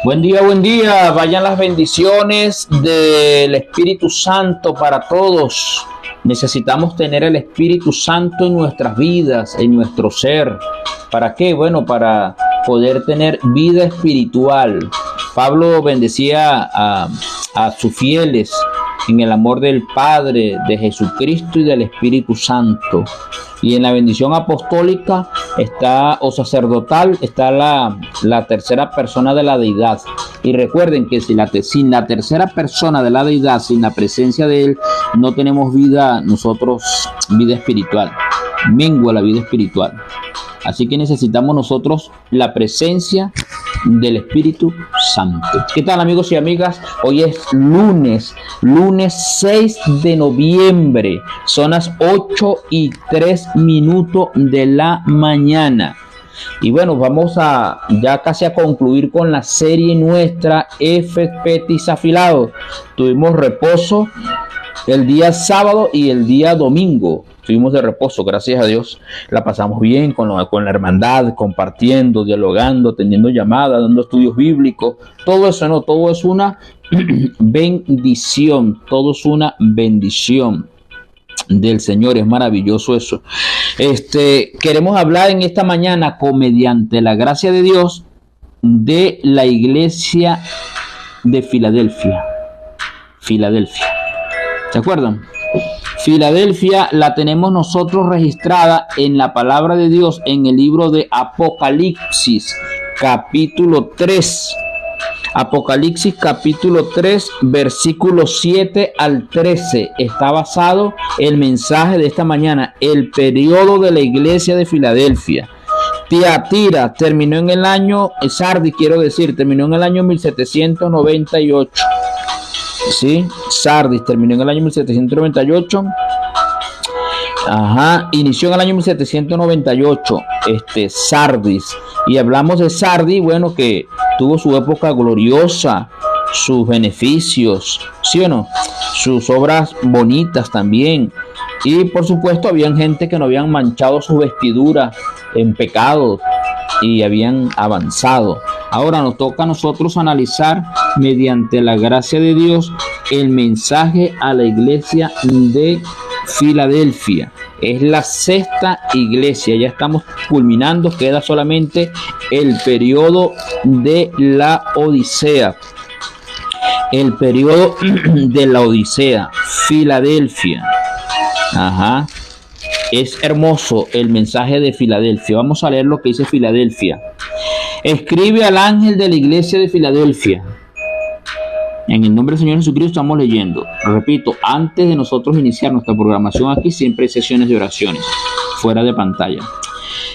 Buen día, vayan las bendiciones del Espíritu Santo para todos. Necesitamos tener el Espíritu Santo en nuestras vidas, en nuestro ser. ¿Para qué? Bueno, para poder tener vida espiritual. Pablo bendecía a sus fieles en el amor del Padre, de Jesucristo y del Espíritu Santo. Y en la bendición apostólica está, o sacerdotal, está la tercera persona de la deidad. Y recuerden que sin la tercera persona de la deidad, sin la presencia de él, no tenemos vida nosotros, vida espiritual. Mengua la vida espiritual. Así que necesitamos nosotros la presencia del Espíritu Santo. ¿Qué tal, amigos y amigas? Hoy es lunes 6 de noviembre. Son las 8:03 de la mañana. Y bueno, vamos ya casi a concluir con la serie nuestra Efes Afilados. Tuvimos reposo el día sábado y el día domingo. Estuvimos de reposo, gracias a Dios. La pasamos bien con la hermandad, compartiendo, dialogando, teniendo llamadas, dando estudios bíblicos. Todo eso, no, todo es una bendición. Todo es una bendición del Señor. Es maravilloso eso. Queremos hablar en esta mañana, mediante la gracia de Dios, de la iglesia de Filadelfia. Filadelfia. ¿Se acuerdan? Filadelfia la tenemos nosotros registrada en la palabra de Dios en el libro de Apocalipsis, capítulo 3. Apocalipsis, capítulo 3, versículos 7 al 13. Está basado el mensaje de esta mañana, el periodo de la iglesia de Filadelfia. Tiatira terminó en el año, Sardis terminó en el año 1798. Sí, Sardis terminó en el año 1798. Inició en el año 1798 Sardis. Y hablamos de Sardis, bueno, que tuvo su época gloriosa, sus beneficios, ¿sí o no? Sus obras bonitas también. Y por supuesto habían gente que no habían manchado su vestidura en pecado y habían avanzado. Ahora nos toca a nosotros analizar, mediante la gracia de Dios, el mensaje a la iglesia de Filadelfia. Es la sexta iglesia, ya estamos culminando, queda solamente el periodo de la Odisea. El periodo de la Odisea, Filadelfia. Es hermoso el mensaje de Filadelfia. Vamos a leer lo que dice Filadelfia. Escribe al ángel de la iglesia de Filadelfia. En el nombre del Señor Jesucristo estamos leyendo. Repito, antes de nosotros iniciar nuestra programación aquí, siempre hay sesiones de oraciones fuera de pantalla.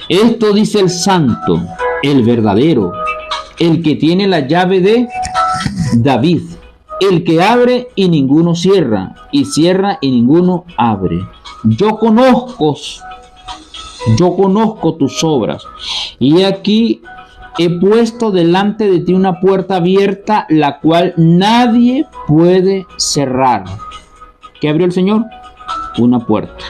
Esto dice el santo, el verdadero, el que tiene la llave de David, el que abre y ninguno cierra, y cierra y ninguno abre. Yo conozco tus obras, y aquí he puesto delante de ti una puerta abierta, la cual nadie puede cerrar. ¿Qué abrió el Señor? Una puerta,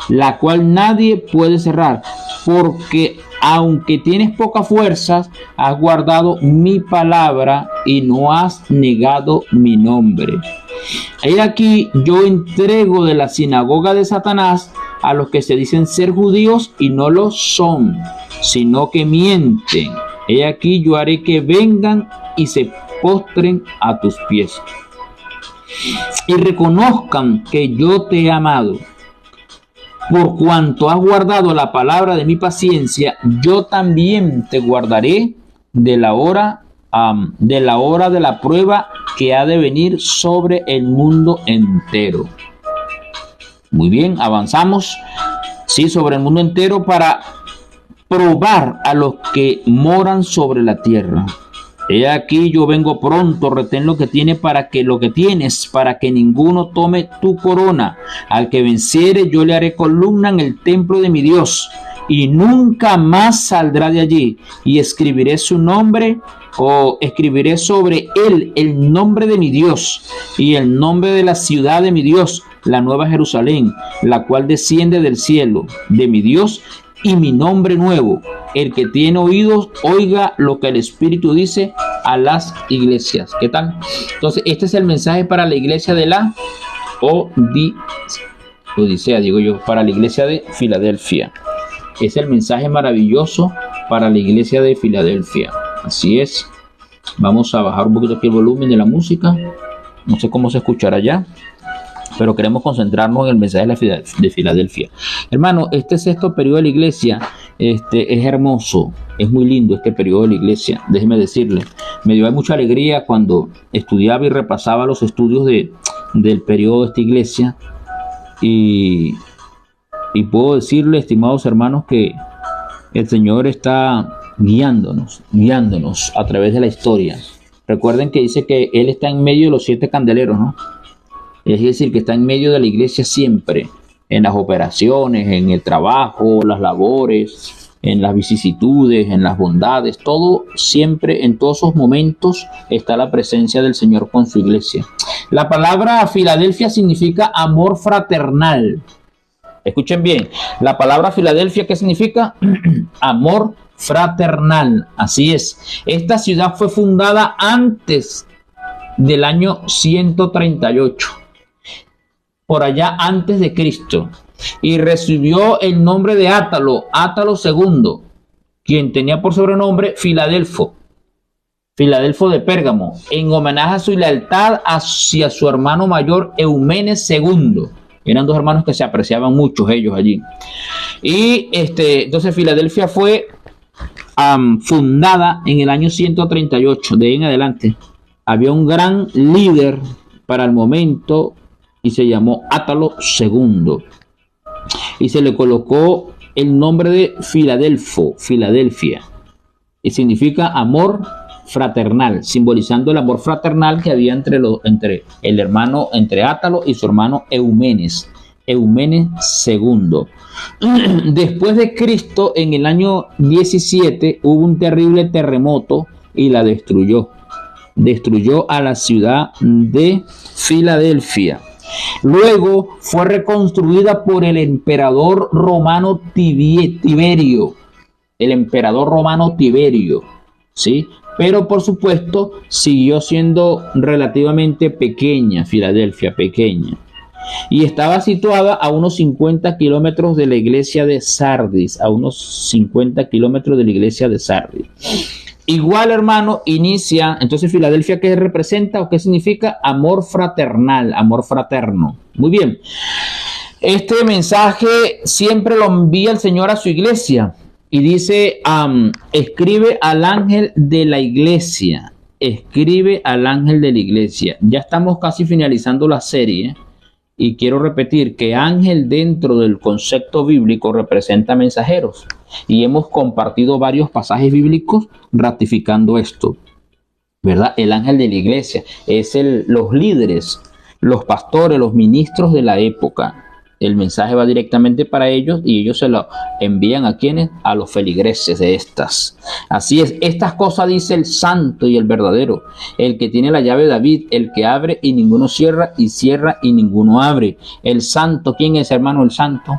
la cual nadie puede cerrar, porque aunque tienes pocas fuerzas, has guardado mi palabra y no has negado mi nombre. He aquí, yo entrego de la sinagoga de Satanás a los que se dicen ser judíos y no lo son, sino que mienten. He aquí, yo haré que vengan y se postren a tus pies y reconozcan que yo te he amado. Por cuanto has guardado la palabra de mi paciencia, yo también te guardaré de la hora de la prueba que ha de venir sobre el mundo entero. Muy bien, avanzamos. Sí, sobre el mundo entero, para probar a los que moran sobre la tierra. He aquí, yo vengo pronto, retén lo que tienes, para que ninguno tome tu corona. Al que venciere, yo le haré columna en el templo de mi Dios, y nunca más saldrá de allí. Y escribiré su nombre, o escribiré sobre él el nombre de mi Dios, y el nombre de la ciudad de mi Dios, la nueva Jerusalén, la cual desciende del cielo de mi Dios, y mi nombre nuevo. El que tiene oídos, oiga lo que el Espíritu dice a las iglesias. ¿Qué tal? Entonces, este es el mensaje para la iglesia de la Odisea, digo yo, para la iglesia de Filadelfia. Es el mensaje maravilloso para la iglesia de Filadelfia. Así es. Vamos a bajar un poquito aquí el volumen de la música. No sé cómo se escuchará ya, pero queremos concentrarnos en el mensaje de Filadelfia. Hermano, este sexto periodo de la iglesia es hermoso, es muy lindo este periodo de la iglesia. Déjeme decirle, me dio mucha alegría cuando estudiaba y repasaba los estudios del periodo de esta iglesia. Y puedo decirle, estimados hermanos, que el Señor está guiándonos a través de la historia. Recuerden que dice que Él está en medio de los 7 candeleros, ¿no? Es decir, que está en medio de la iglesia siempre, en las operaciones, en el trabajo, las labores, en las vicisitudes, en las bondades, todo siempre, en todos esos momentos está la presencia del Señor con su iglesia. La palabra Filadelfia significa amor fraternal. Escuchen bien, la palabra Filadelfia, ¿qué significa? Amor fraternal, así es. Esta ciudad fue fundada antes del año 138, por allá antes de Cristo, y recibió el nombre de Átalo II, quien tenía por sobrenombre Filadelfo de Pérgamo, en homenaje a su lealtad hacia su hermano mayor Eumenes II. Eran 2 hermanos que se apreciaban mucho ellos allí. Y entonces Filadelfia fue fundada en el año 138. De ahí en adelante había un gran líder para el momento y se llamó Átalo II. Y se le colocó el nombre de Filadelfia. Y significa amor fraternal, simbolizando el amor fraternal que había entre Átalo y su hermano Eumenes II. Después de Cristo, en el año 17, hubo un terrible terremoto y la destruyó a la ciudad de Filadelfia. Luego fue reconstruida por el emperador romano Tiberio. ¿Sí? Pero por supuesto siguió siendo relativamente pequeña, Filadelfia, pequeña. Y estaba situada a unos 50 kilómetros de la iglesia de Sardis, Igual, hermano, inicia, entonces Filadelfia, ¿qué representa o qué significa? Amor fraternal, amor fraterno. Muy bien. Este mensaje siempre lo envía el Señor a su iglesia. Y dice, escribe al ángel de la iglesia. Ya estamos casi finalizando la serie. Y quiero repetir que ángel dentro del concepto bíblico representa mensajeros. Y hemos compartido varios pasajes bíblicos ratificando esto, ¿verdad? El ángel de la iglesia es los líderes, los pastores, los ministros de la época. El mensaje va directamente para ellos y ellos se lo envían a quienes, a los feligreses de estas. Así es, estas cosas dice el santo y el verdadero, el que tiene la llave de David, el que abre y ninguno cierra, y cierra y ninguno abre. El santo, ¿quién es, hermano, el santo?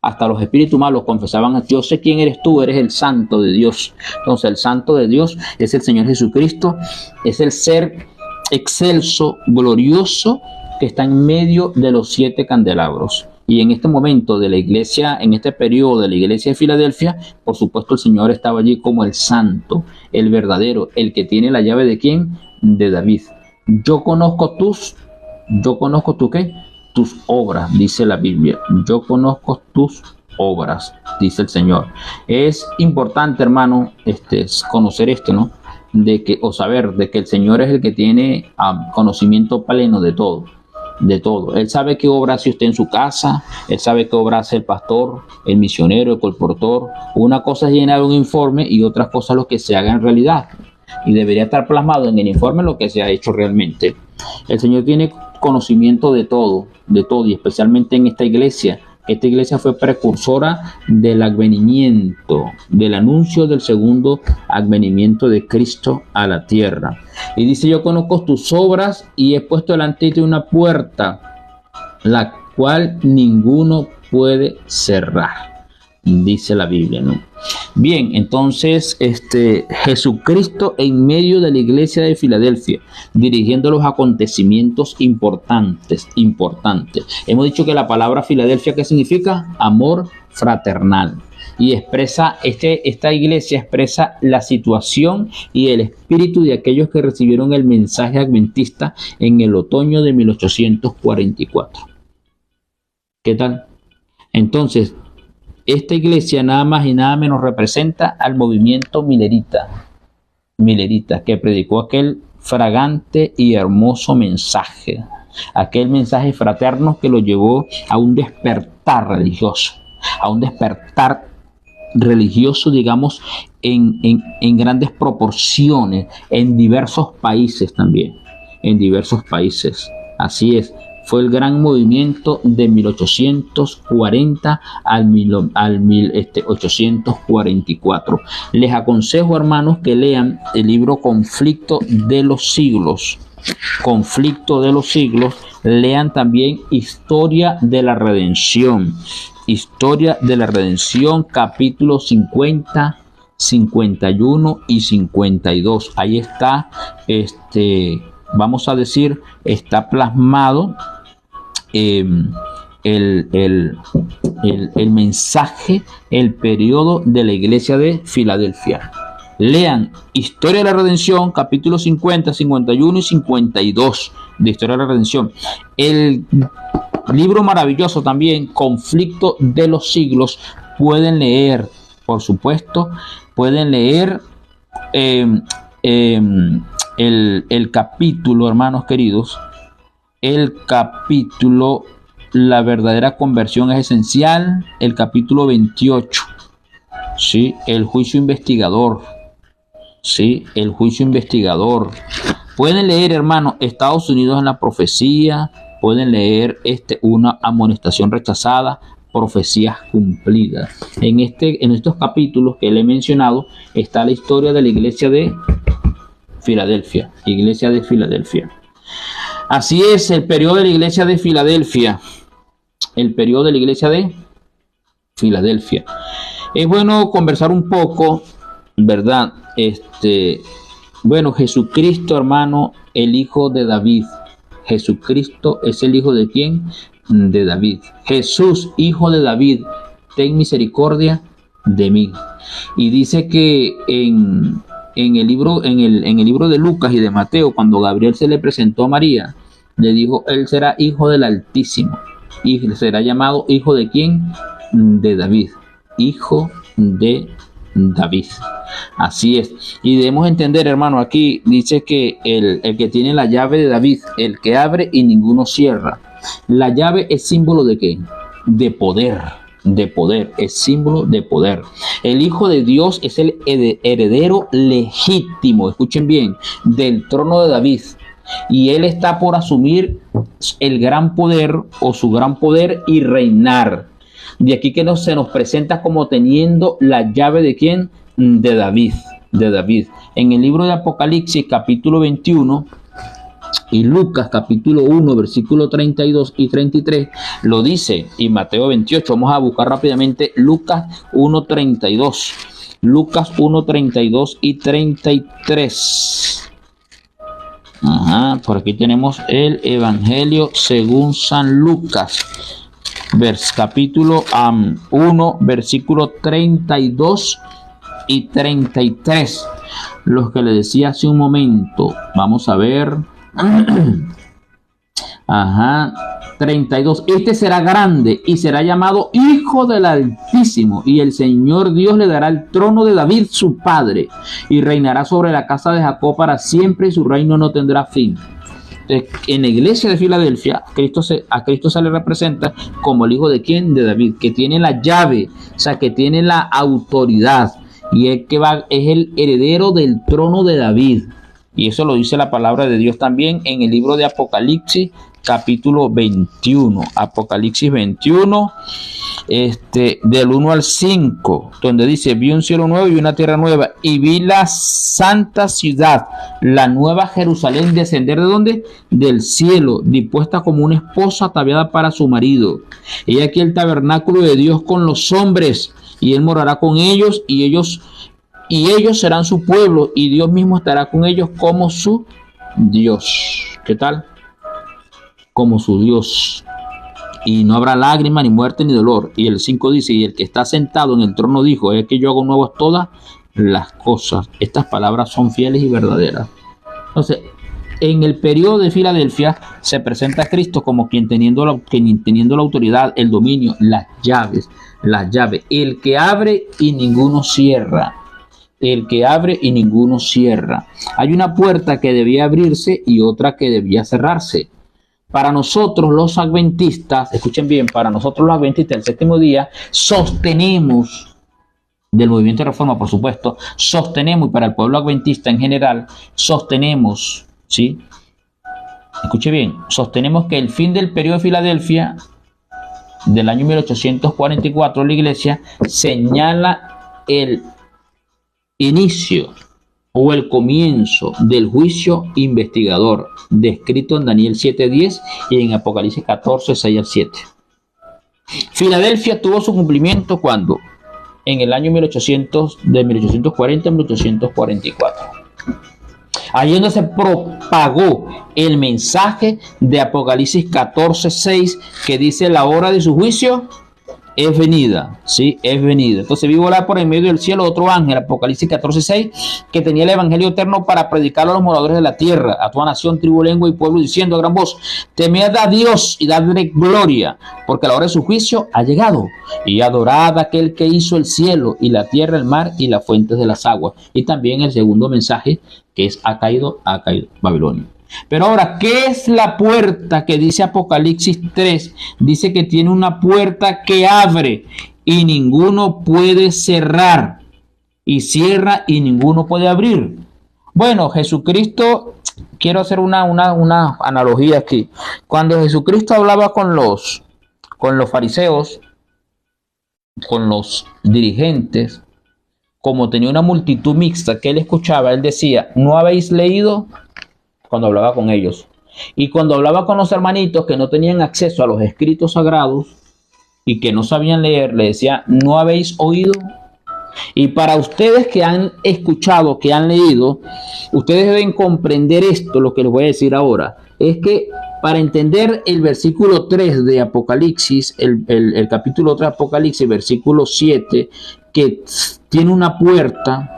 Hasta los espíritus malos confesaban, yo sé quién eres tú, eres el santo de Dios. Entonces el santo de Dios es el Señor Jesucristo, es el ser excelso, glorioso, que está en medio de los 7 candelabros. Y en este momento de la iglesia, en este periodo de la iglesia de Filadelfia, por supuesto el Señor estaba allí como el santo, el verdadero, el que tiene la llave de ¿quién? De David. Yo conozco ¿tú qué? Tus obras, dice la Biblia. Yo conozco tus obras, dice el Señor. Es importante, hermano, conocer esto, ¿no? Saber de que el Señor es el que tiene conocimiento pleno de todo. Él sabe qué obra hace usted en su casa, Él sabe qué obra hace el pastor, el misionero, el colportor. Una cosa es llenar un informe y otra cosa es lo que se haga en realidad. Y debería estar plasmado en el informe lo que se ha hecho realmente. El Señor tiene conocimiento de todo, y especialmente en esta iglesia. Esta iglesia fue precursora del advenimiento, del anuncio del segundo advenimiento de Cristo a la tierra. Y dice, yo conozco tus obras y he puesto delante de ti una puerta, la cual ninguno puede cerrar. dice la Biblia, ¿no? Bien, entonces Jesucristo en medio de la iglesia de Filadelfia, dirigiendo los acontecimientos importantes. Hemos dicho que la palabra Filadelfia, ¿qué significa? Amor fraternal. Y expresa, esta iglesia expresa la situación y el espíritu de aquellos que recibieron el mensaje adventista en el otoño de 1844. ¿Qué tal? Entonces, esta iglesia nada más y nada menos representa al movimiento milerita, que predicó aquel fragante y hermoso mensaje, aquel mensaje fraterno que lo llevó a un despertar religioso, digamos, en grandes proporciones, en diversos países también, Así es, fue el gran movimiento de 1840 al 1844. Les aconsejo, hermanos, que lean el libro Conflicto de los Siglos. Lean también Historia de la Redención, capítulos 50, 51 y 52. Ahí está, vamos a decir, está plasmado el mensaje, el periodo de la iglesia de Filadelfia. Lean Historia de la Redención, capítulos 50, 51 y 52 de Historia de la Redención. El libro maravilloso también, Conflicto de los Siglos. Pueden leer, por supuesto, el capítulo, hermanos queridos, La verdadera conversión es esencial, el capítulo 28, ¿sí? El juicio investigador. Pueden leer, hermanos, Estados Unidos en la profecía. Pueden leer una amonestación rechazada, profecías cumplidas. En estos capítulos que le he mencionado está la historia de la iglesia de Filadelfia. Así es, el periodo de la iglesia de Filadelfia. Es bueno conversar un poco, ¿verdad? Bueno, Jesucristo, hermano, el hijo de David. Jesucristo es el hijo de ¿quién? De David. Jesús, hijo de David, ten misericordia de mí. Y dice que en el libro de Lucas y de Mateo, cuando Gabriel se le presentó a María, le dijo, él será hijo del Altísimo y será llamado hijo de ¿quién? De David. Hijo de David. Así es. Y debemos entender, hermano, aquí dice que el que tiene la llave de David, el que abre y ninguno cierra. La llave es símbolo de ¿qué? De poder, es símbolo de poder. El Hijo de Dios es el heredero legítimo, escuchen bien, del trono de David. Y él está por asumir el gran poder o su gran poder y reinar. De aquí que se nos presenta como teniendo la llave de ¿quién? De David. En el libro de Apocalipsis, capítulo 21, y Lucas, capítulo 1, versículo 32 y 33, lo dice, y Mateo 28. Vamos a buscar rápidamente Lucas 1:32. Lucas 1:32 y 33. Por aquí tenemos el Evangelio según San Lucas. Capítulo 1, versículo 32 y 33. Los que le decía hace un momento. Vamos a ver. 32. Este será grande y será llamado Hijo del Altísimo, y el Señor Dios le dará el trono de David su padre, y reinará sobre la casa de Jacob para siempre, y su reino no tendrá fin. En la iglesia de Filadelfia, a Cristo se le representa como el hijo de ¿quién? De David, que tiene la llave, o sea, que tiene la autoridad, y es el heredero del trono de David. Y eso lo dice la palabra de Dios también en el libro de Apocalipsis, capítulo 21. Apocalipsis 21, del 1 al 5, donde dice: vi un cielo nuevo y una tierra nueva, y vi la santa ciudad, la nueva Jerusalén, descender ¿de dónde? Del cielo, dispuesta como una esposa ataviada para su marido. Y aquí el tabernáculo de Dios con los hombres, y él morará con ellos y ellos serán su pueblo y Dios mismo estará con ellos como su Dios. ¿Qué tal? Como su Dios. Y no habrá lágrima, ni muerte, ni dolor. Y el 5 dice, y el que está sentado en el trono dijo, es que yo hago nuevas todas las cosas. Estas palabras son fieles y verdaderas. Entonces, en el periodo de Filadelfia se presenta a Cristo como quien teniendo la autoridad, el dominio, las llaves, el que abre y ninguno cierra. El que abre y ninguno cierra. Hay una puerta que debía abrirse y otra que debía cerrarse. Para nosotros los adventistas, escuchen bien, para nosotros los adventistas del séptimo día, sostenemos, del movimiento de reforma por supuesto, sostenemos, y para el pueblo adventista en general, sostenemos, ¿sí? Escuche bien, sostenemos que el fin del periodo de Filadelfia, del año 1844, la iglesia señala el inicio o el comienzo del juicio investigador descrito en Daniel 7:10 y en Apocalipsis 14:6 al 7. Filadelfia tuvo su cumplimiento cuando en el año de 1840 a 1844. Ahí donde se propagó el mensaje de Apocalipsis 14:6 que dice la hora de su juicio es venida, sí, es venida. Entonces vi volar por en medio del cielo otro ángel, Apocalipsis 14:6, que tenía el evangelio eterno para predicarlo a los moradores de la tierra, a toda nación, tribu, lengua y pueblo, diciendo a gran voz, temed a Dios y dadle gloria, porque la hora de su juicio ha llegado, y adorad a aquel que hizo el cielo y la tierra, el mar y las fuentes de las aguas. Y también el segundo mensaje, que es ha caído Babilonia. Pero ahora, ¿qué es la puerta que dice Apocalipsis 3? Dice que tiene una puerta que abre y ninguno puede cerrar, y cierra y ninguno puede abrir. Bueno, Jesucristo, quiero hacer una analogía aquí. Cuando Jesucristo hablaba con los fariseos, con los dirigentes, como tenía una multitud mixta que él escuchaba, él decía, ¿no habéis leído? Cuando hablaba con ellos. Y cuando hablaba con los hermanitos que no tenían acceso a los escritos sagrados y que no sabían leer, le decía, ¿no habéis oído? Y para ustedes que han escuchado, que han leído, ustedes deben comprender esto, lo que les voy a decir ahora. Es que para entender el versículo 3 de Apocalipsis, el capítulo 3 de Apocalipsis, versículo 7, que tiene una puerta,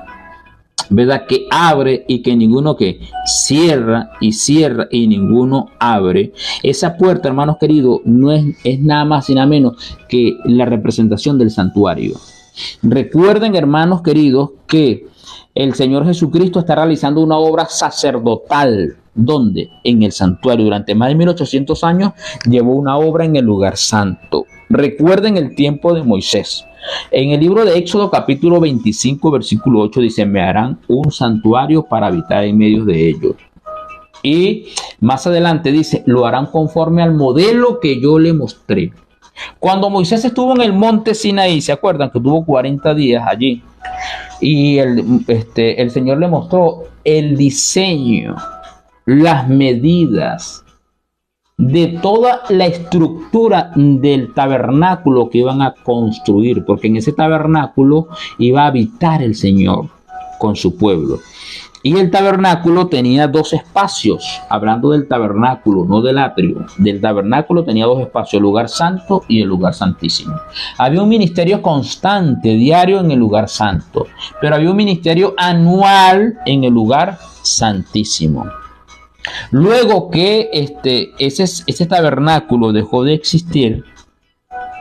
¿verdad? Que abre y que ninguno que cierra y ninguno abre. Esa puerta, hermanos queridos, no es nada más y nada menos que la representación del santuario. Recuerden, hermanos queridos, que el Señor Jesucristo está realizando una obra sacerdotal. ¿Dónde? En el santuario. Durante más de 1800 años llevó una obra en el lugar santo. Recuerden el tiempo de Moisés. En el libro de Éxodo capítulo 25 versículo 8 dice, me harán un santuario para habitar en medio de ellos. Y más adelante dice, lo harán conforme al modelo que yo le mostré. Cuando Moisés estuvo en el monte Sinaí, ¿se acuerdan que tuvo 40 días allí? Y el Señor le mostró el diseño, las medidas de toda la estructura del tabernáculo que iban a construir, porque en ese tabernáculo iba a habitar el Señor con su pueblo. Y el tabernáculo tenía dos espacios, hablando del tabernáculo, no del atrio. Del tabernáculo tenía dos espacios, el lugar santo y el lugar santísimo. Había un ministerio constante, diario en el lugar santo, pero había un ministerio anual en el lugar santísimo. Luego que ese tabernáculo dejó de existir,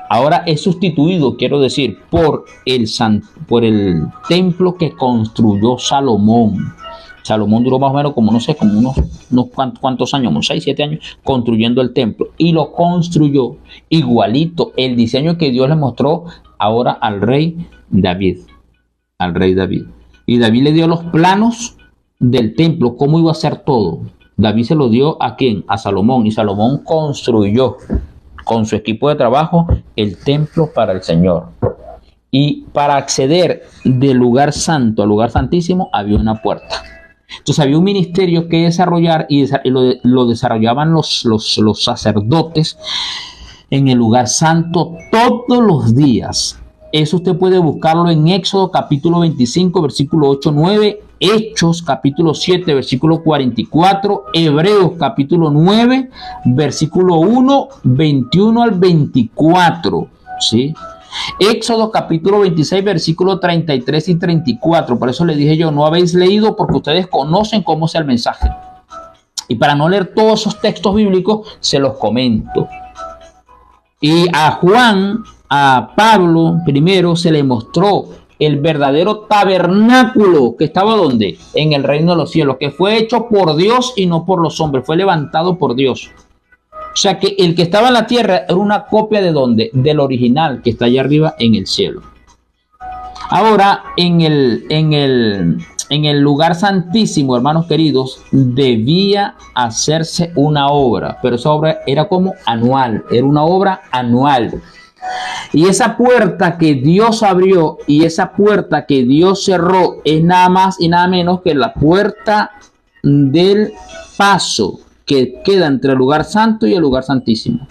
ahora es sustituido, quiero decir, por el templo que construyó Salomón. Salomón duró más o menos como, no sé, como unos cuantos años, unos 6, 7 años, construyendo el templo. Y lo construyó igualito, el diseño que Dios le mostró ahora al rey David. Al rey David. Y David le dio los planos del templo, cómo iba a ser todo. David se lo dio ¿a quién? A Salomón. Y Salomón construyó con su equipo de trabajo el templo para el Señor. Y para acceder del lugar santo al lugar santísimo había una puerta. Entonces había un ministerio que desarrollar y lo desarrollaban los sacerdotes en el lugar santo todos los días. Eso usted puede buscarlo en Éxodo capítulo 25, versículo 8-9, Hechos capítulo 7, versículo 44, Hebreos capítulo 9, versículo 1, 21 al 24, ¿sí? Éxodo capítulo 26, versículo 33 y 34. Por eso le dije yo, no habéis leído porque ustedes conocen cómo es el mensaje. Y para no leer todos esos textos bíblicos, se los comento. Y a Pablo primero se le mostró el verdadero tabernáculo que estaba ¿dónde? En el reino de los cielos, que fue hecho por Dios y no por los hombres, fue levantado por Dios. O sea que el que estaba en la tierra era una copia de ¿dónde? Del original que está allá arriba en el cielo. Ahora, en el lugar santísimo, hermanos queridos, debía hacerse una obra, pero esa obra era como anual, era una obra anual. Y esa puerta que Dios abrió y esa puerta que Dios cerró es nada más y nada menos que la puerta del paso que queda entre el lugar santo y el lugar santísimo.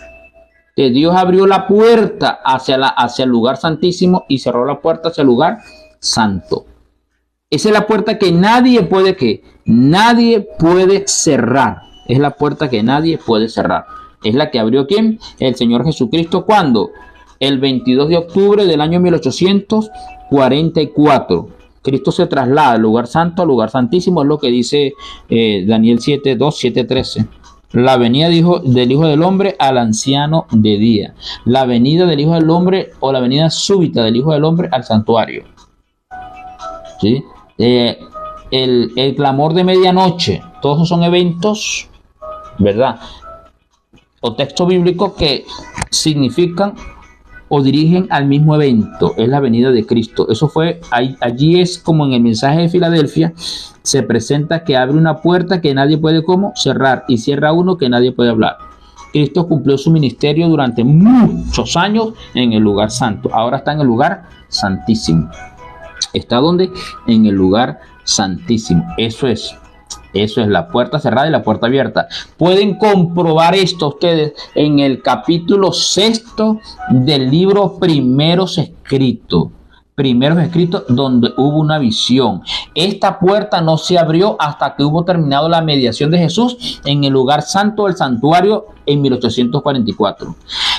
Que Dios abrió la puerta hacia el lugar santísimo y cerró la puerta hacia el lugar santo. Esa es la puerta que nadie puede cerrar. Es la puerta que nadie puede cerrar. Es la que abrió ¿quién? El Señor Jesucristo. ¿Cuándo? El 22 de octubre del año 1844. Cristo se traslada del lugar santo al lugar santísimo. Es lo que dice Daniel 7:2, 7:13. La venida del Hijo del Hombre al anciano de día. La venida del Hijo del Hombre o la venida súbita del Hijo del Hombre al santuario. ¿Sí? El clamor de medianoche. Todos esos son eventos, ¿verdad? O textos bíblicos que significan o dirigen al mismo evento. Es la venida de Cristo. Eso fue, allí es como en el mensaje de Filadelfia, se presenta que abre una puerta que nadie puede ¿cómo? Cerrar y cierra uno que nadie puede hablar. Cristo cumplió su ministerio durante muchos años en el lugar santo. Ahora está en el lugar santísimo. ¿Está dónde? En el lugar santísimo. Eso es la puerta cerrada y la puerta abierta. Pueden comprobar esto ustedes en el capítulo 6 del libro Primeros Escritos, donde hubo una visión. Esta puerta no se abrió hasta que hubo terminado la mediación de Jesús en el lugar santo del santuario en 1844.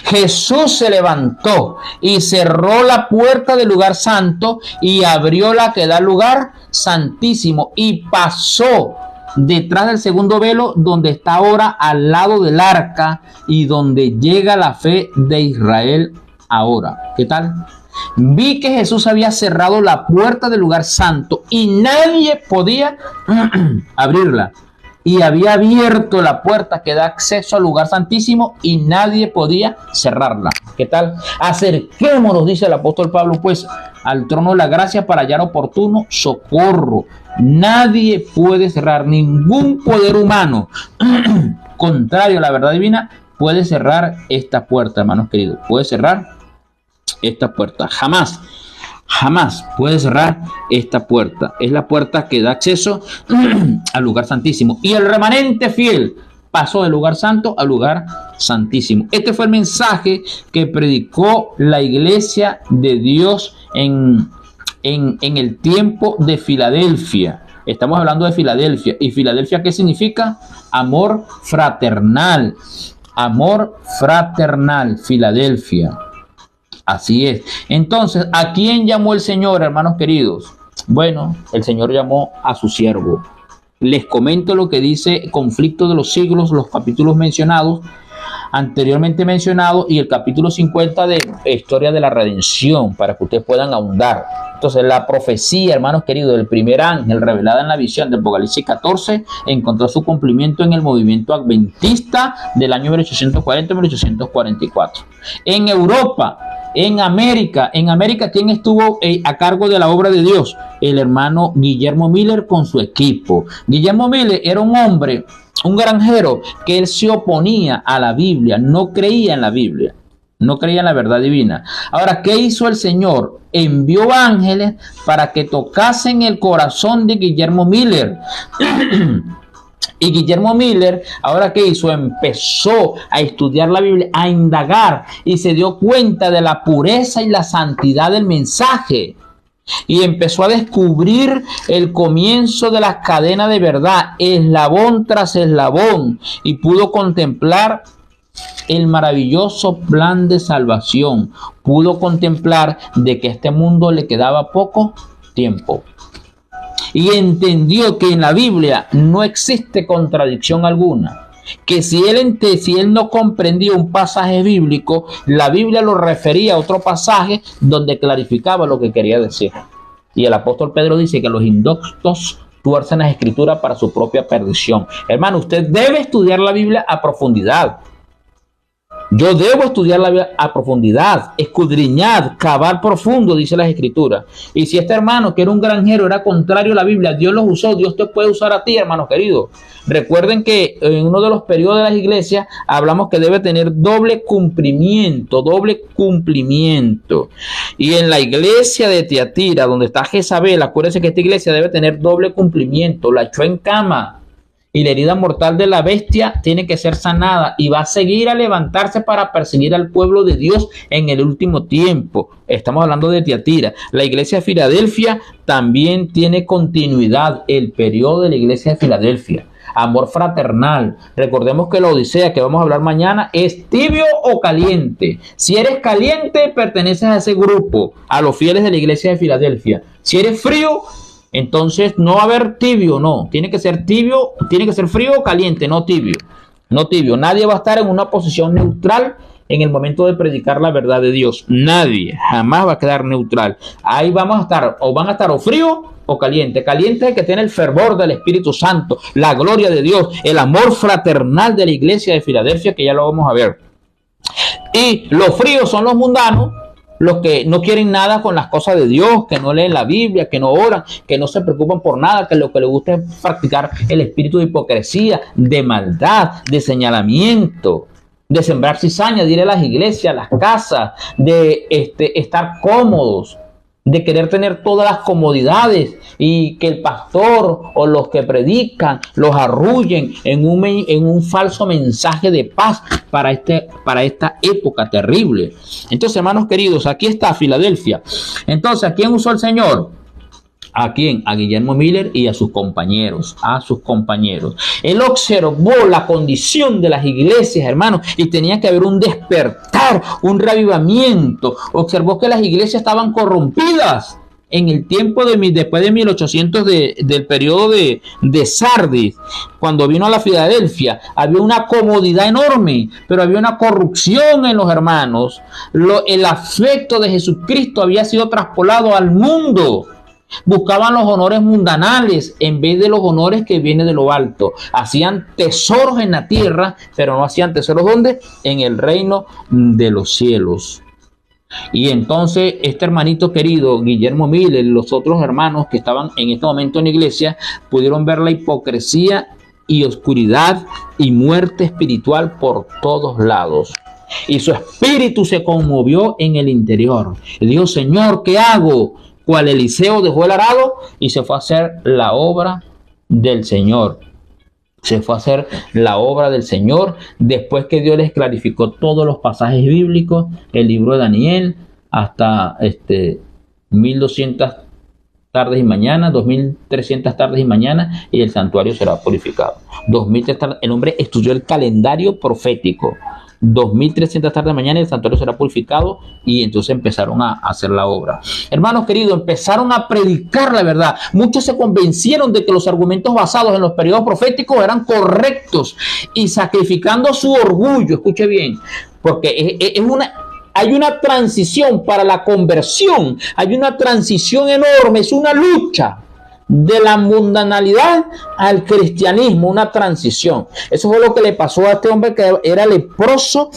Jesús se levantó y cerró la puerta del lugar santo y abrió la que da al lugar santísimo y pasó detrás del segundo velo, donde está ahora al lado del arca y donde llega la fe de Israel ahora. ¿Qué tal? Vi que Jesús había cerrado la puerta del lugar santo y nadie podía abrirla. Y había abierto la puerta que da acceso al lugar santísimo y nadie podía cerrarla. ¿Qué tal? Acerquémonos, dice el apóstol Pablo, pues, al trono de la gracia para hallar oportuno socorro. Nadie puede cerrar, ningún poder humano contrario a la verdad divina puede cerrar esta puerta, hermanos queridos. Puede cerrar esta puerta. Jamás puede cerrar esta puerta. Es la puerta que da acceso al lugar santísimo. Y el remanente fiel pasó del lugar santo al lugar santísimo. Este fue el mensaje que predicó la iglesia de Dios en el tiempo de Filadelfia. Estamos hablando de Filadelfia. ¿Y Filadelfia qué significa? Amor fraternal. Amor fraternal, Filadelfia. Así es. Entonces, ¿a quién llamó el Señor, hermanos queridos? Bueno, el Señor llamó a su siervo. Les comento lo que dice Conflicto de los Siglos, los capítulos anteriormente mencionados, y el capítulo 50 de Historia de la Redención, para que ustedes puedan ahondar. Entonces, la profecía, hermanos queridos, del primer ángel revelada en la visión de Apocalipsis 14 encontró su cumplimiento en el movimiento adventista del año 1840-1844. En Europa, en América, ¿quién estuvo a cargo de la obra de Dios? El hermano Guillermo Miller con su equipo. Guillermo Miller era un hombre, un granjero, que él se oponía a la Biblia, no creía en la Biblia, no creía en la verdad divina. Ahora, ¿qué hizo el Señor? Envió ángeles para que tocasen el corazón de Guillermo Miller Y Guillermo Miller, ¿ahora qué hizo? Empezó a estudiar la Biblia, a indagar, y se dio cuenta de la pureza y la santidad del mensaje. Y empezó a descubrir el comienzo de la cadena de verdad, eslabón tras eslabón, y pudo contemplar el maravilloso plan de salvación. Pudo contemplar de que a este mundo le quedaba poco tiempo. Y entendió que en la Biblia no existe contradicción alguna. Que si él no comprendía un pasaje bíblico, la Biblia lo refería a otro pasaje donde clarificaba lo que quería decir. Y el apóstol Pedro dice que los indoctos tuercen las escrituras para su propia perdición. Hermano, usted debe estudiar la Biblia a profundidad. Yo debo estudiar la Biblia a profundidad, escudriñar, cavar profundo, dice las escrituras. Y si este hermano, que era un granjero, era contrario a la Biblia, Dios los usó, Dios te puede usar a ti, hermanos queridos. Recuerden que en uno de los periodos de las iglesias hablamos que debe tener doble cumplimiento. Y en la iglesia de Tiatira, donde está Jezabel, acuérdense que esta iglesia debe tener doble cumplimiento. La echó en cama. Y la herida mortal de la bestia tiene que ser sanada y va a seguir a levantarse para perseguir al pueblo de Dios en el último tiempo. Estamos hablando de Tiatira. La iglesia de Filadelfia también tiene continuidad, el periodo de la iglesia de Filadelfia. Amor fraternal. Recordemos que la Odisea, que vamos a hablar mañana, es tibio o caliente. Si eres caliente, perteneces a ese grupo, a los fieles de la iglesia de Filadelfia. Si eres frío, entonces no va a haber tibio, no. Tiene que ser tibio, tiene que ser frío o caliente, no tibio. No tibio. Nadie va a estar en una posición neutral en el momento de predicar la verdad de Dios. Nadie, jamás va a quedar neutral. Ahí vamos a estar, o van a estar o frío o caliente. Caliente es el que tiene el fervor del Espíritu Santo, la gloria de Dios, el amor fraternal de la iglesia de Filadelfia, que ya lo vamos a ver. Y los fríos son los mundanos, los que no quieren nada con las cosas de Dios, que no leen la Biblia, que no oran, que no se preocupan por nada, que lo que les gusta es practicar el espíritu de hipocresía, de maldad, de señalamiento, de sembrar cizaña, de ir a las iglesias, a las casas, de estar cómodos, de querer tener todas las comodidades y que el pastor o los que predican los arrullen en un falso mensaje de paz para esta época terrible. Entonces, hermanos queridos, aquí está Filadelfia. Entonces, ¿a quién usó el Señor? ¿A quién? A Guillermo Miller y a sus compañeros. Él observó la condición de las iglesias, hermanos, y tenía que haber un despertar, un revivamiento. Observó que las iglesias estaban corrompidas en el tiempo después de 1800 del periodo de Sardis, cuando vino a la Filadelfia. Había una comodidad enorme, pero había una corrupción en los hermanos. El afecto de Jesucristo había sido traspolado al mundo. Buscaban los honores mundanales en vez de los honores que vienen de lo alto. Hacían tesoros en la tierra, pero no hacían tesoros ¿dónde? En el reino de los cielos. Y entonces este hermanito querido, Guillermo Miller, y los otros hermanos que estaban en este momento en la iglesia, pudieron ver la hipocresía y oscuridad y muerte espiritual por todos lados. Y su espíritu se conmovió en el interior. Y dijo: Señor, ¿qué hago? Cual Eliseo dejó el arado y se fue a hacer la obra del Señor. Después que Dios les clarificó todos los pasajes bíblicos, el libro de Daniel, hasta 1200 tardes y mañanas, 2300 tardes y mañanas, y el santuario será purificado. 2300 tardes, el hombre estudió el calendario profético. 2300 tardes de mañana y el santuario será purificado, y entonces empezaron a hacer la obra. Hermanos queridos, empezaron a predicar la verdad. Muchos se convencieron de que los argumentos basados en los periodos proféticos eran correctos, y sacrificando su orgullo, escuche bien, porque hay una transición para la conversión, hay una transición enorme, es una lucha de la mundanalidad al cristianismo, una transición. Eso fue lo que le pasó a este hombre que era leproso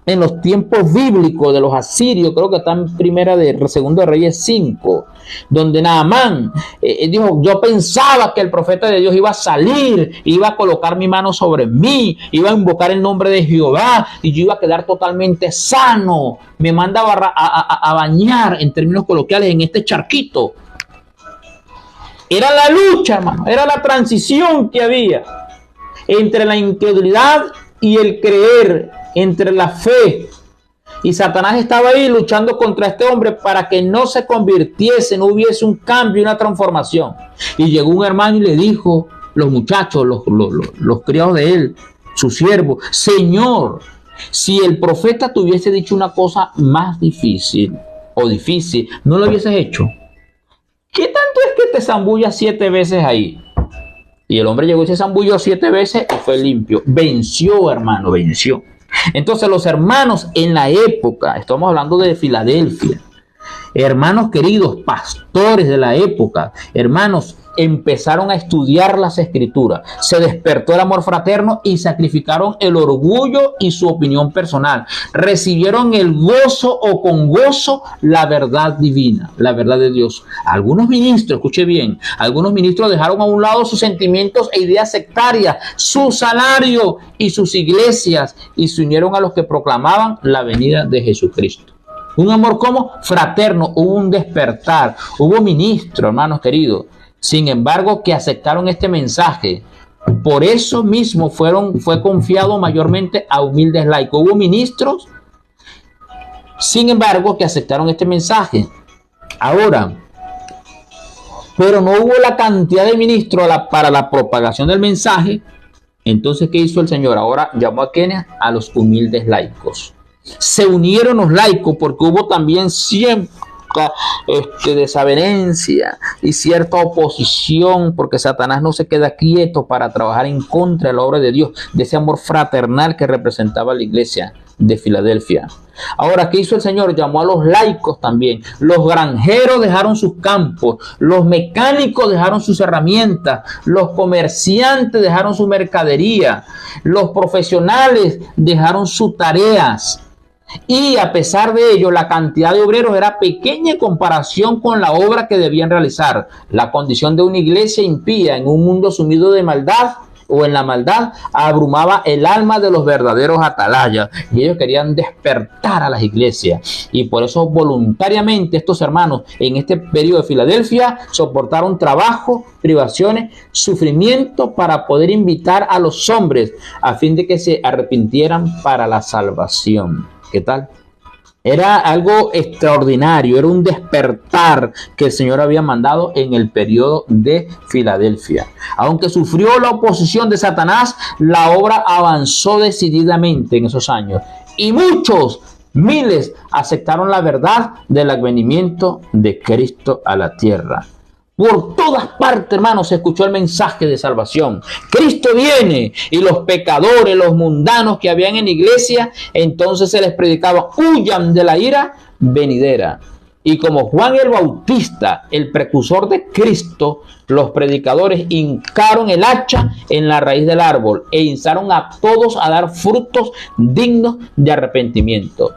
en los tiempos bíblicos de los asirios. Creo que está en Segunda de Reyes 5, donde Naamán dijo: yo pensaba que el profeta de Dios iba a salir, iba a colocar mi mano sobre mí, iba a invocar el nombre de Jehová y yo iba a quedar totalmente sano. Me mandaba a bañar, en términos coloquiales, en este charquito. Era la lucha, hermano, era la transición que había. entre la incredulidad y el creer, entre la fe. Y Satanás estaba ahí luchando contra este hombre para que no se convirtiese, no hubiese un cambio, una transformación. Y llegó un hermano y le dijo, los muchachos, los criados de él, su siervo, Señor, si el profeta te hubiese dicho una cosa más difícil, ¿no lo hubieses hecho? ¿Qué tanto es que te zambullas 7 veces ahí? Y el hombre llegó y se zambulló 7 veces y fue limpio. Venció, hermano, venció. Entonces los hermanos en la época, estamos hablando de Filadelfia, hermanos queridos, pastores de la época, hermanos, empezaron a estudiar las escrituras, se despertó el amor fraterno y sacrificaron el orgullo y su opinión personal. Recibieron el gozo o con gozo la verdad divina, la verdad de Dios. Algunos ministros, escuche bien, algunos ministros dejaron a un lado sus sentimientos e ideas sectarias, su salario y sus iglesias y se unieron a los que proclamaban la venida de Jesucristo. Un amor como fraterno, hubo un despertar, hubo ministros, hermanos queridos, sin embargo, que aceptaron este mensaje. Por eso mismo fue confiado mayormente a humildes laicos. Hubo ministros, sin embargo, que aceptaron este mensaje. Ahora, pero no hubo la cantidad de ministros para la propagación del mensaje. Entonces, ¿qué hizo el Señor? Ahora llamó a quienes, a los humildes laicos. Se unieron los laicos porque hubo también siempre desavenencia y cierta oposición, porque Satanás no se queda quieto para trabajar en contra de la obra de Dios, de ese amor fraternal que representaba la iglesia de Filadelfia. Ahora, ¿qué hizo el Señor? Llamó a los laicos también. Los granjeros dejaron sus campos, los mecánicos dejaron sus herramientas, los comerciantes dejaron su mercadería, los profesionales dejaron sus tareas. Y a pesar de ello, la cantidad de obreros era pequeña en comparación con la obra que debían realizar. La condición de una iglesia impía en un mundo sumido de maldad o en la maldad abrumaba el alma de los verdaderos atalayas. Y ellos querían despertar a las iglesias. Y por eso voluntariamente estos hermanos en este periodo de Filadelfia soportaron trabajo, privaciones, sufrimiento para poder invitar a los hombres a fin de que se arrepintieran para la salvación. ¿Qué tal? Era algo extraordinario, era un despertar que el Señor había mandado en el periodo de Filadelfia. Aunque sufrió la oposición de Satanás, la obra avanzó decididamente en esos años. Y muchos, miles, aceptaron la verdad del advenimiento de Cristo a la tierra. Por todas partes, hermanos, se escuchó el mensaje de salvación. Cristo viene y los pecadores, los mundanos que habían en la iglesia, entonces se les predicaba, huyan de la ira venidera. Y como Juan el Bautista, el precursor de Cristo, los predicadores hincaron el hacha en la raíz del árbol e instaron a todos a dar frutos dignos de arrepentimiento.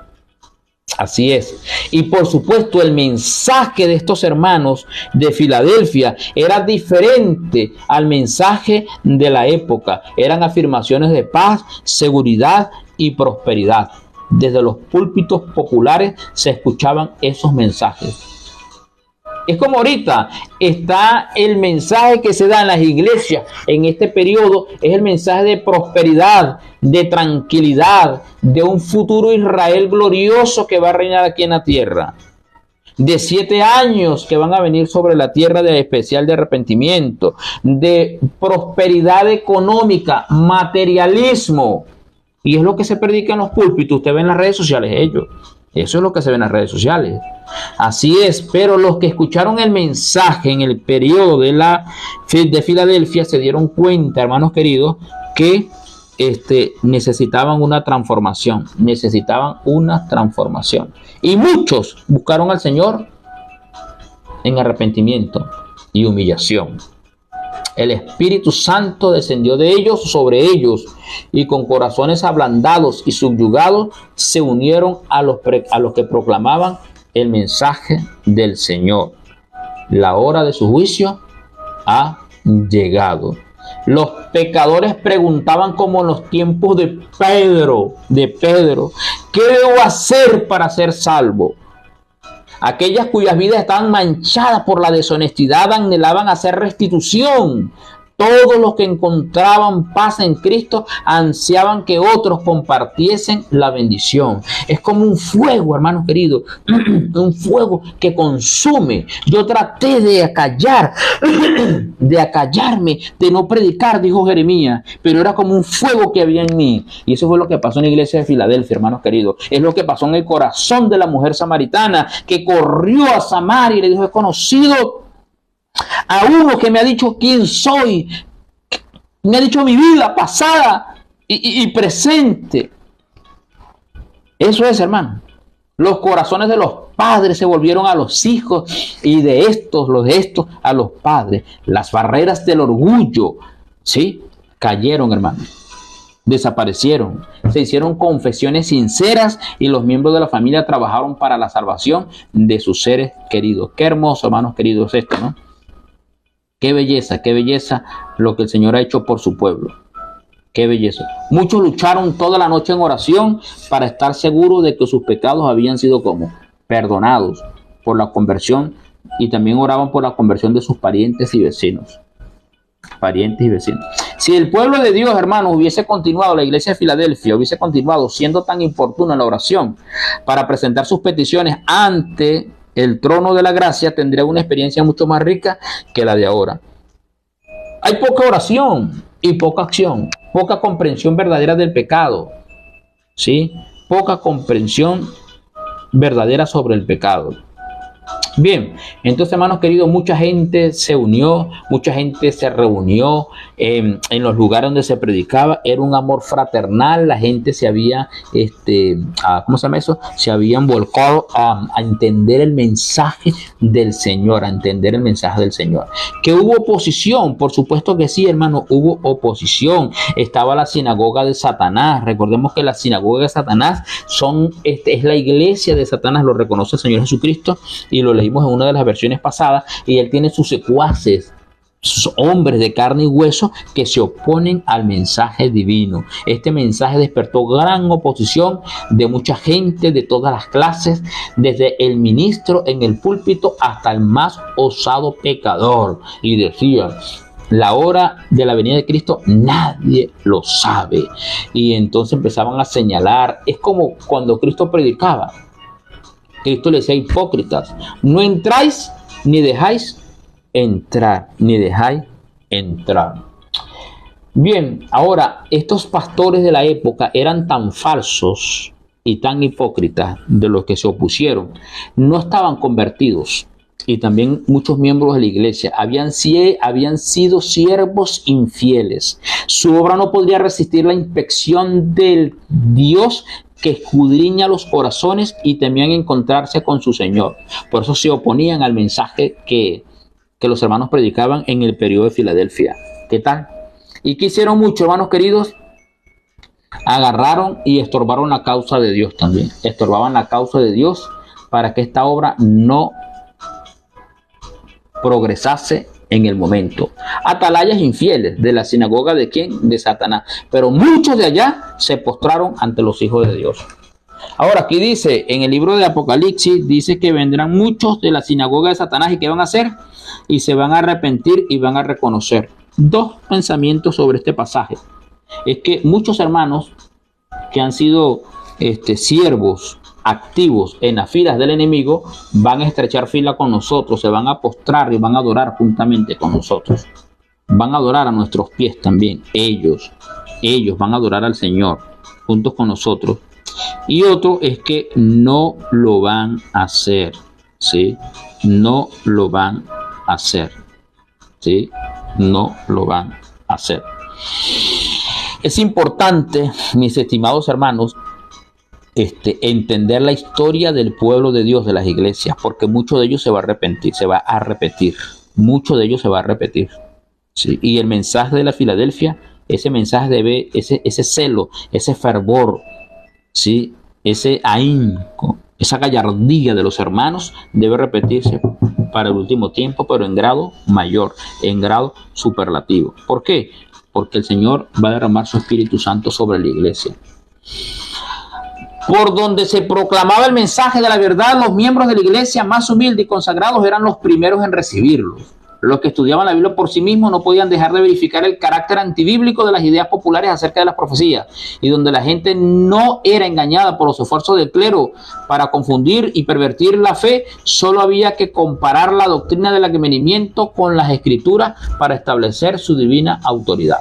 Así es. Y por supuesto el mensaje de estos hermanos de Filadelfia era diferente al mensaje de la época. Eran afirmaciones de paz, seguridad y prosperidad. Desde los púlpitos populares se escuchaban esos mensajes. Es como ahorita está el mensaje que se da en las iglesias en este periodo, es el mensaje de prosperidad, de tranquilidad, de un futuro Israel glorioso que va a reinar aquí en la tierra. De 7 años que van a venir sobre la tierra de especial de arrepentimiento, de prosperidad económica, materialismo. Y es lo que se predica en los púlpitos. Usted ve en las redes sociales ellos. Eso es lo que se ve en las redes sociales. Así es, pero los que escucharon el mensaje en el periodo de Filadelfia se dieron cuenta, hermanos queridos, que necesitaban una transformación. Y muchos buscaron al Señor en arrepentimiento y humillación. El Espíritu Santo descendió de ellos sobre ellos y con corazones ablandados y subyugados se unieron a los que proclamaban el mensaje del Señor. La hora de su juicio ha llegado. Los pecadores preguntaban como en los tiempos de Pedro, ¿qué debo hacer para ser salvo? Aquellas cuyas vidas estaban manchadas por la deshonestidad anhelaban hacer restitución, Todos los que encontraban paz en Cristo ansiaban que otros compartiesen la bendición. Es como un fuego, hermanos queridos, un fuego que consume. Yo traté de acallarme, de no predicar, dijo Jeremías, pero era como un fuego que había en mí. Y eso fue lo que pasó en la iglesia de Filadelfia, hermanos queridos. Es lo que pasó en el corazón de la mujer samaritana, que corrió a Samaria y le dijo: he conocido a uno que me ha dicho quién soy, me ha dicho mi vida pasada y presente. Eso es, hermano. Los corazones de los padres se volvieron a los hijos, y los de estos a los padres. Las barreras del orgullo, ¿sí?, cayeron, hermano. Desaparecieron. Se hicieron confesiones sinceras y los miembros de la familia trabajaron para la salvación de sus seres queridos. Qué hermoso, hermanos queridos, esto, ¿no? Qué belleza lo que el Señor ha hecho por su pueblo. Qué belleza. Muchos lucharon toda la noche en oración para estar seguros de que sus pecados habían sido como perdonados por la conversión, y también oraban por la conversión de sus parientes y vecinos. Si el pueblo de Dios, hermanos, hubiese continuado, la iglesia de Filadelfia hubiese continuado siendo tan importuna en la oración para presentar sus peticiones ante el trono de la gracia, tendría una experiencia mucho más rica que la de ahora. Hay poca oración y poca acción, poca comprensión verdadera del pecado, ¿sí? Poca comprensión verdadera sobre el pecado. Bien, entonces, hermanos queridos, mucha gente se unió, mucha gente se reunió en los lugares donde se predicaba. Era un amor fraternal. La gente se había, ¿cómo se llama eso? Se habían volcado a entender el mensaje del Señor, Que hubo oposición, por supuesto que sí, hermano, hubo oposición. Estaba la sinagoga de Satanás. Recordemos que la sinagoga de Satanás es la iglesia de Satanás, lo reconoce el Señor Jesucristo, y lo leímos en una de las versiones pasadas, y él tiene sus secuaces, sus hombres de carne y hueso que se oponen al mensaje divino. Este mensaje despertó gran oposición de mucha gente de todas las clases, desde el ministro en el púlpito hasta el más osado pecador, y decían: la hora de la venida de Cristo nadie lo sabe. Y entonces empezaban a señalar. Es como cuando Cristo predicaba. Cristo le decía: hipócritas, no entráis ni dejáis entrar, Bien, ahora, estos pastores de la época eran tan falsos y tan hipócritas, de los que se opusieron, no estaban convertidos. Y también muchos miembros de la iglesia habían sido siervos infieles. Su obra no podría resistir la inspección del Dios que escudriña los corazones, y temían encontrarse con su Señor. Por eso se oponían al mensaje que los hermanos predicaban en el periodo de Filadelfia. ¿Qué tal? ¿Y qué hicieron muchos, hermanos queridos? Agarraron y estorbaron la causa de Dios también. Estorbaban la causa de Dios para que esta obra no progresase en el momento. Atalayas infieles de la sinagoga de ¿quién? De Satanás. Pero muchos de allá se postraron ante los hijos de Dios. Ahora aquí dice, en el libro de Apocalipsis, dice que vendrán muchos de la sinagoga de Satanás, y ¿qué van a hacer? Y se van a arrepentir y van a reconocer. Dos pensamientos sobre este pasaje. Es que muchos hermanos que han sido siervos activos en las filas del enemigo van a estrechar fila con nosotros, se van a postrar y van a adorar juntamente con nosotros. Van a adorar a nuestros pies también. Ellos van a adorar al Señor juntos con nosotros. Y otro es que no lo van a hacer, ¿sí? No lo van a hacer, ¿sí? No lo van a hacer. Es importante, mis estimados hermanos, entender la historia del pueblo de Dios, de las iglesias, porque mucho de ellos se va a repetir, mucho de ellos se va a repetir, ¿sí? Y el mensaje de la Filadelfia, ese mensaje ese celo, ese fervor, ¿sí? Ese ahínco, esa gallardía de los hermanos debe repetirse para el último tiempo, pero en grado mayor, en grado superlativo. ¿Por qué? Porque el Señor va a derramar su Espíritu Santo sobre la iglesia. Por donde se proclamaba el mensaje de la verdad, los miembros de la iglesia más humildes y consagrados eran los primeros en recibirlo. Los que estudiaban la Biblia por sí mismos no podían dejar de verificar el carácter antibíblico de las ideas populares acerca de las profecías, y donde la gente no era engañada por los esfuerzos del clero para confundir y pervertir la fe, solo había que comparar la doctrina del advenimiento con las escrituras para establecer su divina autoridad.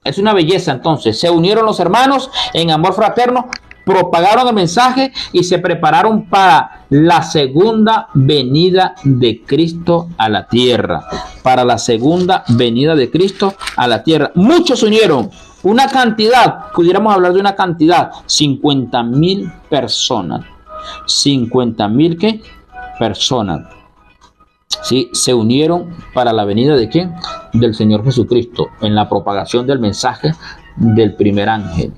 Es una belleza. Entonces se unieron los hermanos en amor fraterno, propagaron el mensaje y se prepararon para la segunda venida de Cristo a la tierra. Para la segunda venida de Cristo a la tierra. Muchos se unieron. Una cantidad, pudiéramos hablar de una cantidad, 50,000 personas. 50,000 ¿qué? Personas. Sí, se unieron para la venida de ¿quién? Del Señor Jesucristo, en la propagación del mensaje del primer ángel.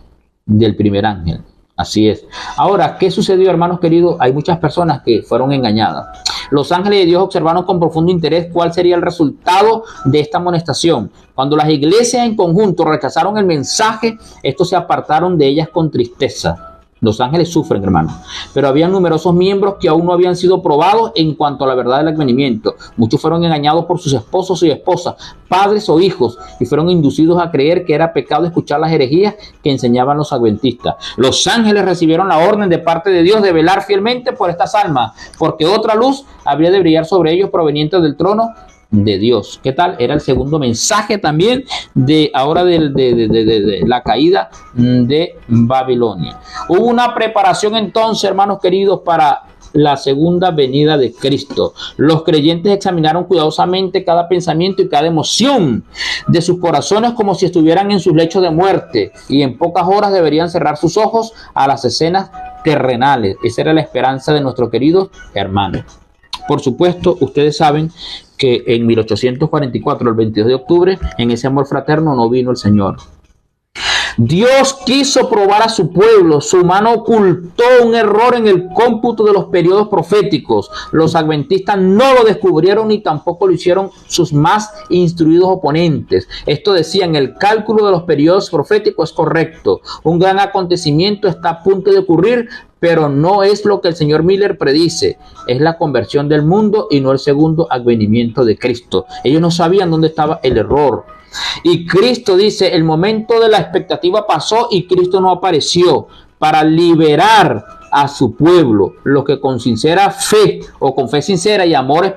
Del primer ángel. Así es. Ahora, ¿qué sucedió, hermanos queridos? Hay muchas personas que fueron engañadas. Los ángeles de Dios observaron con profundo interés cuál sería el resultado de esta amonestación. Cuando las iglesias en conjunto rechazaron el mensaje, estos se apartaron de ellas con tristeza. Los ángeles sufren, hermanos, pero había numerosos miembros que aún no habían sido probados en cuanto a la verdad del advenimiento. Muchos fueron engañados por sus esposos y esposas, padres o hijos, y fueron inducidos a creer que era pecado escuchar las herejías que enseñaban los adventistas. Los ángeles recibieron la orden de parte de Dios de velar fielmente por estas almas, porque otra luz habría de brillar sobre ellos proveniente del trono de Dios. ¿Qué tal? Era el segundo mensaje también de ahora de la caída de Babilonia. Hubo una preparación entonces, hermanos queridos, para la segunda venida de Cristo. Los creyentes examinaron cuidadosamente cada pensamiento y cada emoción de sus corazones como si estuvieran en sus lechos de muerte, y en pocas horas deberían cerrar sus ojos a las escenas terrenales. Esa era la esperanza de nuestros queridos hermanos. Por supuesto, ustedes saben que en 1844, el 22 de octubre, en ese amor fraterno no vino el Señor. Dios quiso probar a su pueblo. Su mano ocultó un error en el cómputo de los periodos proféticos. Los adventistas no lo descubrieron ni tampoco lo hicieron sus más instruidos oponentes. Esto decían: el cálculo de los periodos proféticos es correcto. Un gran acontecimiento está a punto de ocurrir, pero no es lo que el señor Miller predice. Es la conversión del mundo y no el segundo advenimiento de Cristo. Ellos no sabían dónde estaba el error. Y Cristo dice: el momento de la expectativa pasó y Cristo no apareció para liberar a su pueblo. Los que con sincera fe o con fe sincera y amor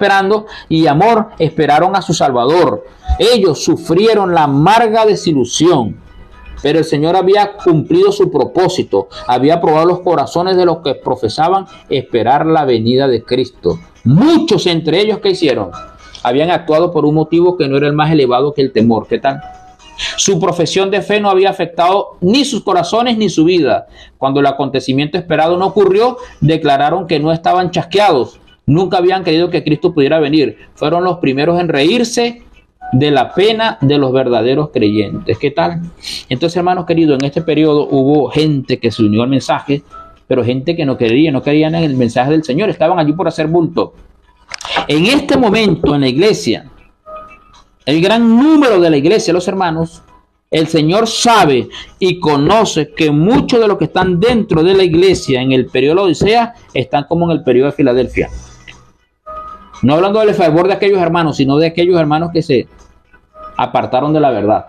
esperaron a su Salvador. Ellos sufrieron la amarga desilusión. Pero el Señor había cumplido su propósito, había probado los corazones de los que profesaban esperar la venida de Cristo. Muchos entre ellos, ¿qué hicieron? Habían actuado por un motivo que no era el más elevado que el temor. ¿Qué tal? Su profesión de fe no había afectado ni sus corazones ni su vida. Cuando el acontecimiento esperado no ocurrió, declararon que no estaban chasqueados. Nunca habían creído que Cristo pudiera venir. Fueron los primeros en reírse de la pena de los verdaderos creyentes. ¿Qué tal? Entonces, hermanos queridos, en este periodo hubo gente que se unió al mensaje, pero gente que no creían en el mensaje del Señor, estaban allí por hacer bulto. En este momento en la iglesia, el gran número de la iglesia, los hermanos, el Señor sabe y conoce que muchos de los que están dentro de la iglesia en el periodo de la Odisea están como en el periodo de Filadelfia. No hablando del fervor de aquellos hermanos, sino de aquellos hermanos que se apartaron de la verdad.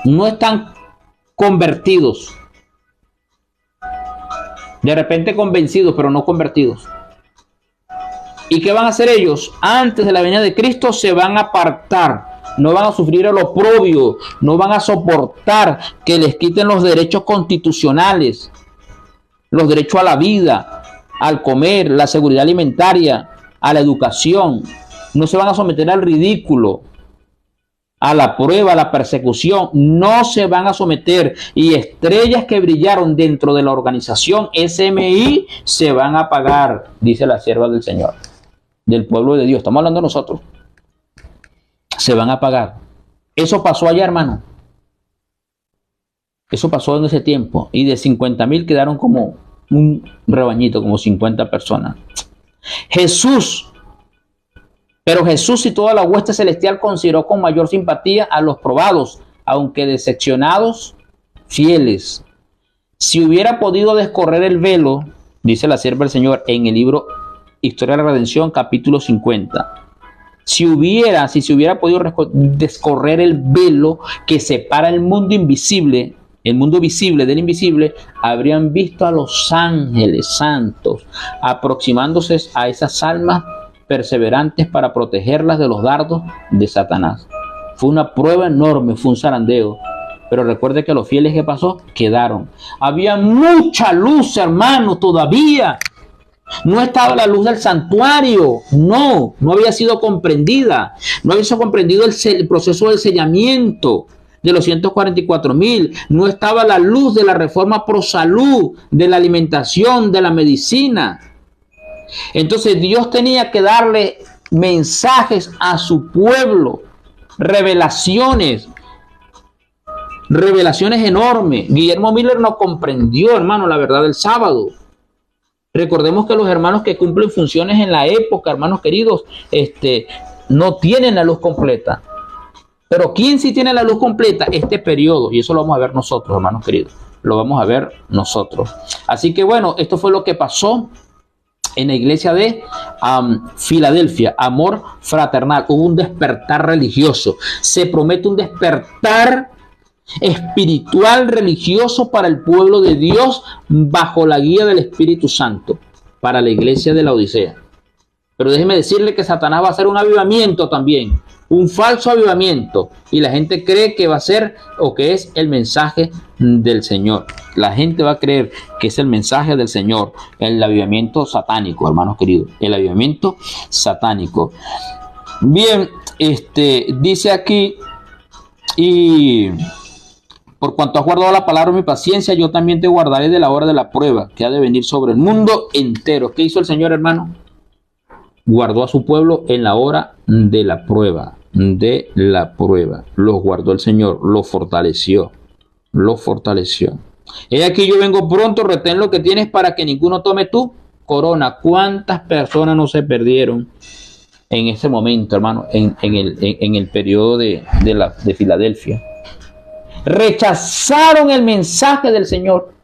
No están convertidos. De repente convencidos, pero no convertidos. ¿Y qué van a hacer ellos? Antes de la venida de Cristo se van a apartar. No van a sufrir el oprobio. No van a soportar que les quiten los derechos constitucionales. Los derechos a la vida, al comer, la seguridad alimentaria, a la educación. No se van a someter al ridículo, a la prueba, a la persecución. No se van a someter. Y estrellas que brillaron dentro de la organización SMI se van a apagar, dice la sierva del Señor, del pueblo de Dios. Estamos hablando de nosotros. Se van a apagar. Eso pasó allá, hermano. Eso pasó en ese tiempo. Y de 50,000 quedaron como un rebañito, como 50 personas. Pero Jesús y toda la hueste celestial consideró con mayor simpatía a los probados, aunque decepcionados, fieles. Si hubiera podido descorrer el velo, dice la sierva del Señor en el libro Historia de la Redención, capítulo 50, Si se hubiera podido descorrer el velo que separa el mundo invisible, el mundo visible del invisible, habrían visto a los ángeles santos aproximándose a esas almas perseverantes para protegerlas de los dardos de Satanás. Fue una prueba enorme, fue un zarandeo. Pero recuerde que los fieles que pasó quedaron. Había mucha luz, hermano, todavía. No estaba la luz del santuario, no había sido comprendida. No había sido comprendido el proceso del sellamiento de los 144,000. No estaba la luz de la reforma pro salud, de la alimentación, de la medicina. Entonces Dios tenía que darle mensajes a su pueblo, revelaciones enormes. Guillermo Miller no comprendió, hermano, la verdad del sábado. Recordemos que los hermanos que cumplen funciones en la época, hermanos queridos, no tienen la luz completa. Pero ¿quién sí tiene la luz completa? Este periodo, y eso lo vamos a ver nosotros, hermanos queridos. Lo vamos a ver nosotros. Así que bueno, esto fue lo que pasó en la iglesia de Filadelfia. Amor fraternal. Hubo un despertar religioso. Se promete un despertar espiritual religioso para el pueblo de Dios bajo la guía del Espíritu Santo para la iglesia de la Odisea. Pero déjeme decirle que Satanás va a hacer un avivamiento también, un falso avivamiento, y la gente cree que va a ser o que es el mensaje del Señor. La gente va a creer que es el mensaje del Señor, el avivamiento satánico, hermanos queridos, el avivamiento satánico. Bien, dice aquí: y por cuanto has guardado la palabra de mi paciencia, yo también te guardaré de la hora de la prueba que ha de venir sobre el mundo entero. ¿Qué hizo el Señor, hermano? Guardó a su pueblo en la hora de la prueba. De la prueba. Los guardó el Señor, los fortaleció. Los fortaleció. He aquí yo vengo pronto, retén lo que tienes para que ninguno tome tu corona. ¿Cuántas personas no se perdieron en ese momento, hermano? En el periodo de Filadelfia. Rechazaron el mensaje del Señor.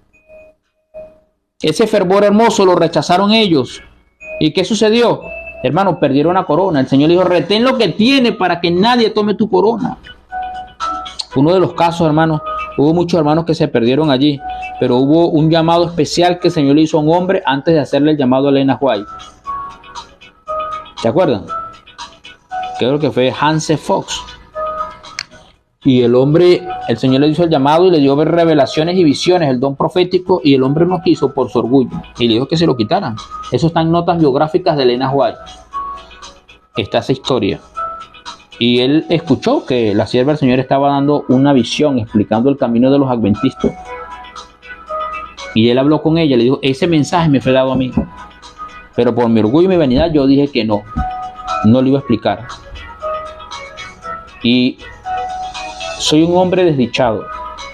Ese fervor hermoso lo rechazaron ellos. ¿Y qué sucedió? Hermano, perdieron la corona. El Señor dijo: retén lo que tiene para que nadie tome tu corona. Uno de los casos, hermano, hubo muchos hermanos que se perdieron allí, pero hubo un llamado especial que el Señor le hizo a un hombre antes de hacerle el llamado a Elena White. ¿Se acuerdan? Creo que fue Hans Fox. Y el hombre, el Señor le hizo el llamado y le dio revelaciones y visiones, el don profético, y el hombre no quiso por su orgullo y le dijo que se lo quitaran. Eso está en notas biográficas de Elena White. Está esa historia. Y él escuchó que la sierva del Señor estaba dando una visión, explicando el camino de los adventistas. Y él habló con ella, le dijo: ese mensaje me fue dado a mí, pero por mi orgullo y mi vanidad yo dije que no lo iba a explicar. Y soy un hombre desdichado.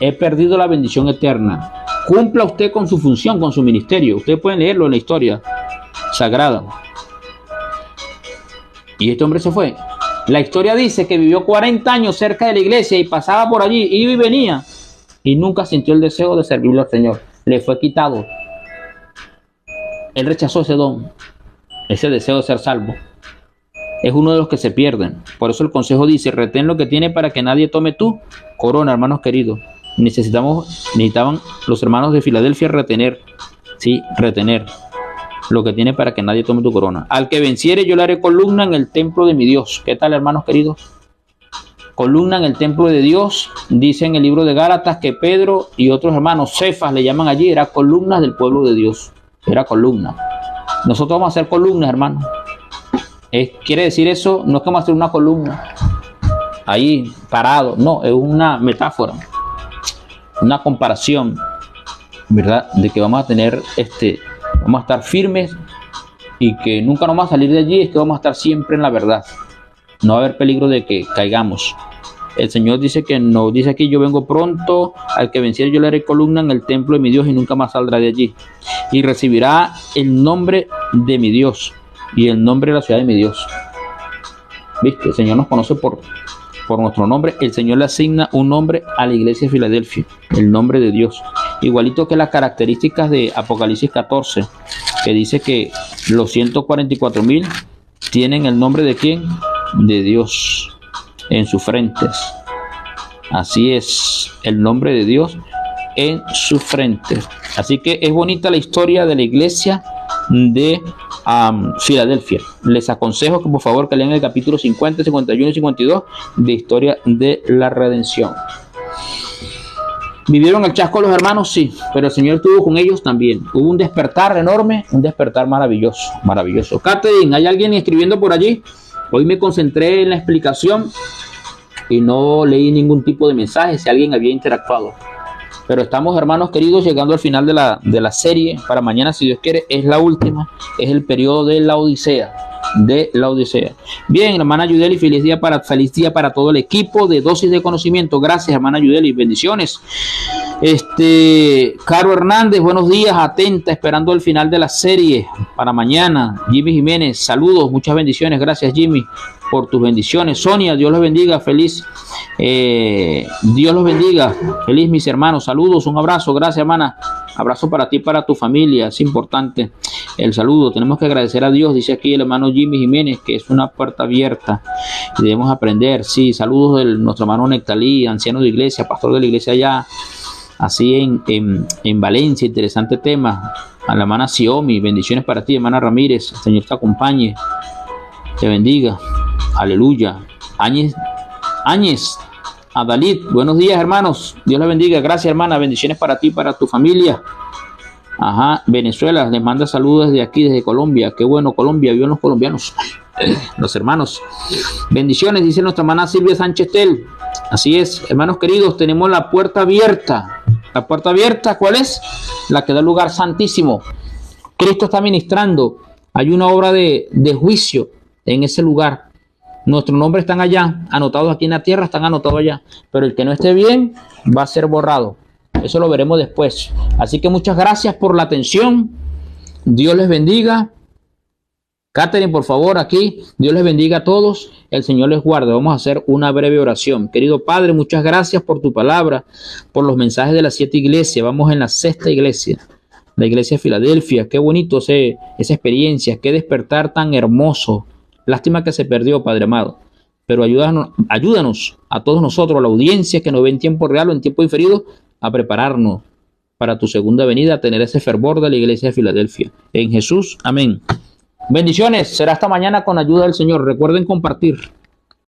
He perdido la bendición eterna. Cumpla usted con su función, con su ministerio. Ustedes pueden leerlo en la historia sagrada. Y este hombre se fue. La historia dice que vivió 40 años cerca de la iglesia y pasaba por allí, iba y venía, y nunca sintió el deseo de servirle al Señor. Le fue quitado. Él rechazó ese don, ese deseo de ser salvo. Es uno de los que se pierden. Por eso el consejo dice: retén lo que tiene para que nadie tome tu corona, hermanos queridos. Necesitaban los hermanos de Filadelfia retener lo que tiene para que nadie tome tu corona. Al que venciere yo le haré columna en el templo de mi Dios. ¿Qué tal, hermanos queridos? Columna en el templo de Dios. Dice en el libro de Gálatas que Pedro y otros hermanos, Cefas le llaman allí, era columnas del pueblo de Dios. Era columna. Nosotros vamos a hacer columnas, hermanos. Quiere decir eso, no es que vamos a hacer una columna ahí parado, no, es una metáfora, una comparación, ¿verdad? De que vamos a tener vamos a estar firmes y que nunca nos vamos a salir de allí, es que vamos a estar siempre en la verdad. No va a haber peligro de que caigamos. El Señor dice que no, dice aquí: yo vengo pronto, al que venciere yo le haré columna en el templo de mi Dios y nunca más saldrá de allí. Y recibirá el nombre de mi Dios y el nombre de la ciudad de mi Dios. ¿Viste? El Señor nos conoce por nuestro nombre. El Señor le asigna un nombre a la iglesia de Filadelfia, el nombre de Dios. Igualito que las características de Apocalipsis 14, que dice que los 144,000 tienen el nombre de ¿quién? de Dios en sus frentes. Así es, el nombre de Dios en sus frentes. Así que es bonita la historia de la iglesia de Filadelfia. Les aconsejo que por favor que lean el capítulo 50, 51 y 52 de Historia de la Redención. ¿Vivieron el chasco los hermanos? Sí, pero el Señor estuvo con ellos también. Hubo un despertar enorme, un despertar maravilloso, maravilloso. Catherine, ¿hay alguien escribiendo por allí? Hoy me concentré en la explicación y no leí ningún tipo de mensaje si alguien había interactuado. Pero estamos, hermanos queridos, llegando al final de la serie. Para mañana, si Dios quiere, es la última. Es el periodo de la Odisea. Bien, hermana Yudeli, feliz día para todo el equipo de Dosis de Conocimiento. Gracias, hermana Yudeli, bendiciones. Caro Hernández, buenos días, atenta, esperando el final de la serie para mañana. Jimmy Jiménez, saludos, muchas bendiciones. Gracias, Jimmy, por tus bendiciones. Sonia, Dios los bendiga, feliz. Dios los bendiga, feliz mis hermanos, saludos, un abrazo, gracias hermana, abrazo para ti, para tu familia, es importante el saludo, tenemos que agradecer a Dios, dice aquí el hermano Jimmy Jiménez, que es una puerta abierta y debemos aprender, sí, saludos de nuestro hermano Nectalí, anciano de iglesia, pastor de la iglesia allá, así en Valencia, interesante tema, a la hermana Xiaomi, bendiciones para ti, hermana Ramírez, el Señor te acompañe, te bendiga, aleluya. Áñez, Adalid, buenos días hermanos, Dios les bendiga, gracias hermana, bendiciones para ti, para tu familia. Venezuela, les manda saludos desde aquí, desde Colombia, qué bueno Colombia, vivan los colombianos, los hermanos, bendiciones, dice nuestra hermana Silvia Sánchez Tel, así es, hermanos queridos, tenemos la puerta abierta, ¿cuál es? La que da lugar santísimo, Cristo está ministrando, hay una obra de juicio en ese lugar. Nuestros nombres están allá, anotados aquí en la tierra, están anotados allá. Pero el que no esté bien va a ser borrado. Eso lo veremos después. Así que muchas gracias por la atención. Dios les bendiga. Catherine, por favor, aquí. Dios les bendiga a todos. El Señor les guarde. Vamos a hacer una breve oración. Querido Padre, muchas gracias por tu palabra, por los mensajes de las 7 iglesias. Vamos en la 6ª iglesia, la iglesia de Filadelfia. Qué bonito esa experiencia. Qué despertar tan hermoso. Lástima que se perdió, Padre amado, pero ayúdanos a todos nosotros, a la audiencia que nos ve en tiempo real o en tiempo diferido, a prepararnos para tu segunda venida, a tener ese fervor de la iglesia de Filadelfia. En Jesús, amén. Bendiciones, será hasta mañana con ayuda del Señor. Recuerden compartir.